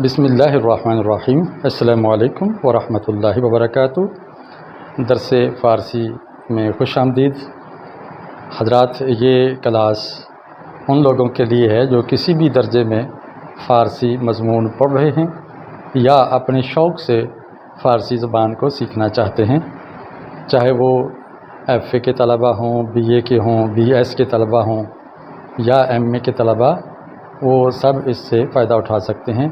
بسم اللہ الرحمن الرحیم۔ السلام علیکم ورحمۃ اللہ وبرکاتہ۔ درس فارسی میں خوش آمدید حضرات۔ یہ کلاس ان لوگوں کے لیے ہے جو کسی بھی درجے میں فارسی مضمون پڑھ رہے ہیں یا اپنے شوق سے فارسی زبان کو سیکھنا چاہتے ہیں، چاہے وہ ایف اے کے طلباء ہوں، بی اے کے ہوں، بی ایس کے طلباء ہوں یا ایم اے کے طلباء، وہ سب اس سے فائدہ اٹھا سکتے ہیں۔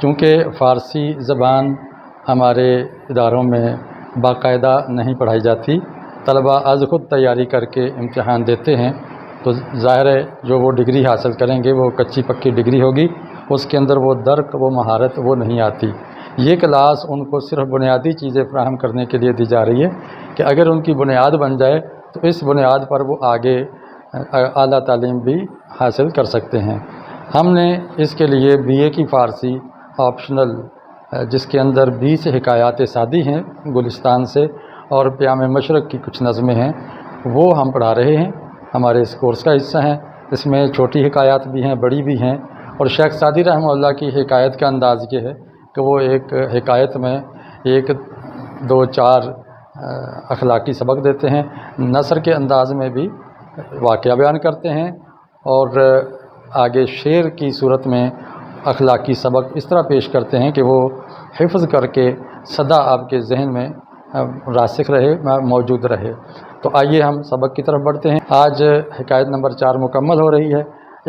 چونکہ فارسی زبان ہمارے اداروں میں باقاعدہ نہیں پڑھائی جاتی، طلباء از خود تیاری کر کے امتحان دیتے ہیں، تو ظاہر ہے جو وہ ڈگری حاصل کریں گے وہ کچی پکی ڈگری ہوگی، اس کے اندر وہ درک، وہ مہارت وہ نہیں آتی۔ یہ کلاس ان کو صرف بنیادی چیزیں فراہم کرنے کے لیے دی جا رہی ہے کہ اگر ان کی بنیاد بن جائے تو اس بنیاد پر وہ آگے اعلیٰ تعلیم بھی حاصل کر سکتے ہیں۔ ہم نے اس کے لیے بی اے کی فارسی آپشنل، جس کے اندر 20 حکایات سعدی ہیں گلستان سے اور پیام مشرق کی کچھ نظمیں ہیں، وہ ہم پڑھا رہے ہیں، ہمارے اس کورس کا حصہ ہیں۔ اس میں چھوٹی حکایات بھی ہیں، بڑی بھی ہیں، اور شیخ سعدی رحمہ اللہ کی حکایت کا انداز یہ ہے کہ وہ ایک حکایت میں 1 2 4 اخلاقی سبق دیتے ہیں، نثر کے انداز میں بھی واقعہ بیان کرتے ہیں، اور آگے شعر کی صورت میں اخلاقی سبق اس طرح پیش کرتے ہیں کہ وہ حفظ کر کے سدا آپ کے ذہن میں راسخ رہے، موجود رہے۔ تو آئیے ہم سبق کی طرف بڑھتے ہیں۔ آج حکایت نمبر 4 مکمل ہو رہی ہے،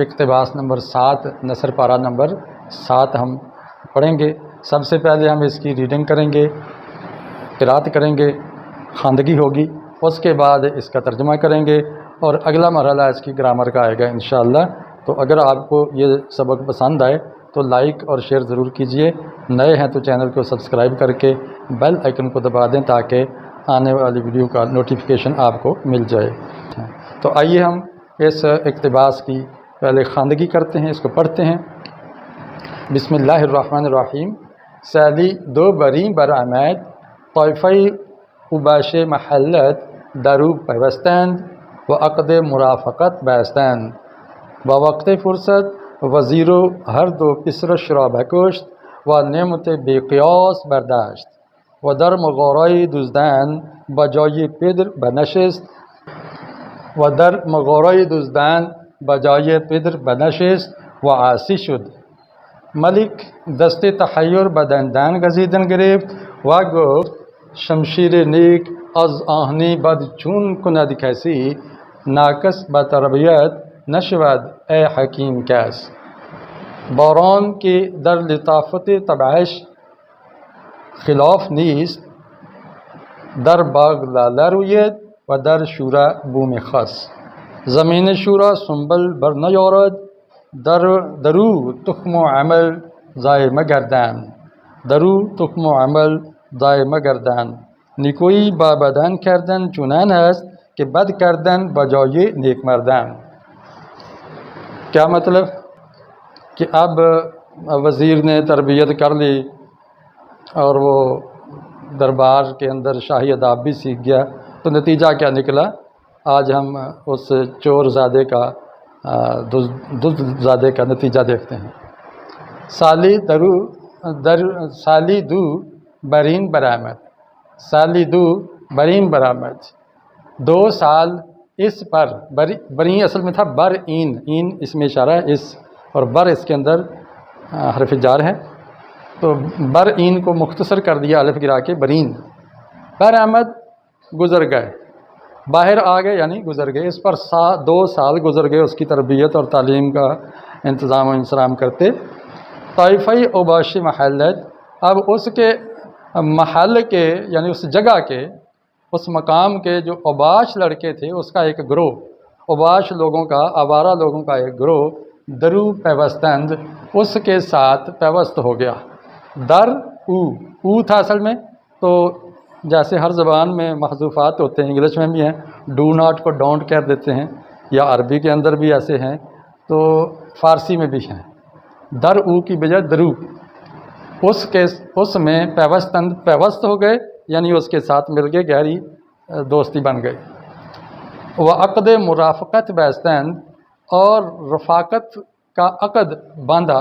اقتباس نمبر 7، نثر پارہ نمبر 7 ہم پڑھیں گے۔ سب سے پہلے ہم اس کی ریڈنگ کریں گے، قرأت کریں گے، خواندگی ہوگی، اس کے بعد اس کا ترجمہ کریں گے، اور اگلا مرحلہ اس کی گرامر کا آئے گا انشاءاللہ۔ تو اگر آپ کو یہ سبق پسند آئے تو لائک اور شیئر ضرور کیجئے، نئے ہیں تو چینل کو سبسکرائب کر کے بیل آئیکن کو دبا دیں تاکہ آنے والی ویڈیو کا نوٹیفیکیشن آپ کو مل جائے۔ تو آئیے ہم اس اقتباس کی پہلے خواندگی کرتے ہیں، اس کو پڑھتے ہیں۔ بسم اللہ الرحمن الرحیم۔ سالی دو بریں برآمد، طائفه اوباش محلت درو پیوستند و عقد مرافقت بستند. با وقت فرصت وزیر و هر دو پسرش را بکشت و نعمت بیقیاس برداشت و در مغارای دزدن با جای پدر بنشست و عاصی شد. ملک دست تحیر به دندان گزیدن گرفت و گفت شمشیر نیک از آهنی بد چون کند کسی، ناکس به تربیت نشود ای حکیم کس. باران که در لطافت طبعش خلاف نیست، در باغ لاله روید و در شوره بوم خس. زمین شورا سنبل بر نیارد، درو تخم و عمل ضایع مگردند. نیکویی با بدن کردن چنان است که بد کردن بجای نیک مردن. کیا مطلب کہ اب وزیر نے تربیت کر لی اور وہ دربار کے اندر شاہی اداب بھی سیکھ گیا، تو نتیجہ کیا نکلا؟ آج ہم اس چور زادے کا، زادے کا نتیجہ دیکھتے ہیں۔ سالی دو برین برآمد، سالی دو برین برآمد، 2 سال اس پر، برین اصل میں تھا بر این اس میں اشارہ ہے، اس اور بر اس کے اندر حرف جار ہے، تو بر این کو مختصر کر دیا الف گرا کے برین. برآمد گزر گئے، باہر آ گئے یعنی گزر گئے، اس پر 2 سال گزر گئے اس کی تربیت اور تعلیم کا انتظام و انصرام کرتے. طائفہ اوباش محلت، اب اس کے محل کے یعنی اس جگہ کے، اس مقام کے جو اوباش لڑکے تھے اس کا ایک گروہ، اوباش لوگوں کا، آوارہ لوگوں کا ایک گروہ، درو پیوستند، اس کے ساتھ پیوست ہو گیا. در او تھا اصل میں، تو جیسے ہر زبان میں محذوفات ہوتے ہیں، انگلش میں بھی ہیں، ڈو ناٹ کو ڈونٹ کہہ دیتے ہیں، یا عربی کے اندر بھی ایسے ہیں، تو فارسی میں بھی ہیں. در او کی بجائے درو، اس میں پیوستند، پیوست ہو گئے یعنی اس کے ساتھ مل گئے، گہری دوستی بن گئی. وہ عقد مرافقت بستند، اور رفاقت کا عقد باندھا،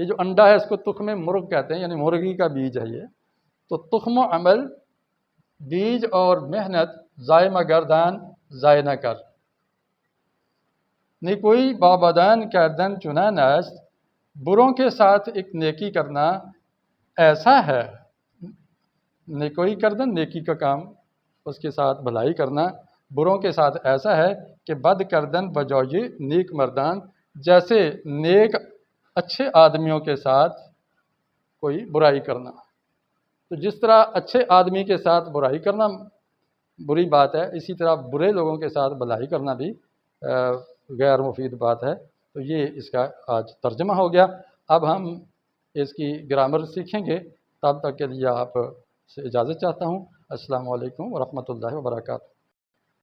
یہ جو انڈا ہے اس کو تخم مرغ کہتے ہیں، یعنی مرغی کا بیج ہے یہ. تو تخم و عمل، بیج اور محنت ضائع مگردان ضائع نہ کر. نیکوئی بابدان کردن چنان است، بروں کے ساتھ ایک نیکی کرنا ایسا ہے. نیکوئی کردن، نیکی کا کام، اس کے ساتھ بھلائی کرنا، بروں کے ساتھ ایسا ہے کہ بد کردن بجوجے نیک مردان، جیسے نیک اچھے آدمیوں کے ساتھ کوئی برائی کرنا. تو جس طرح اچھے آدمی کے ساتھ برائی کرنا بری بات ہے، اسی طرح برے لوگوں کے ساتھ بھلائی کرنا بھی غیر مفید بات ہے. تو یہ اس کا آج ترجمہ ہو گیا. اب ہم اس کی گرامر سیکھیں گے. تب تک کے لیے آپ سے اجازت چاہتا ہوں. السلام علیکم ورحمۃ اللہ وبرکاتہ.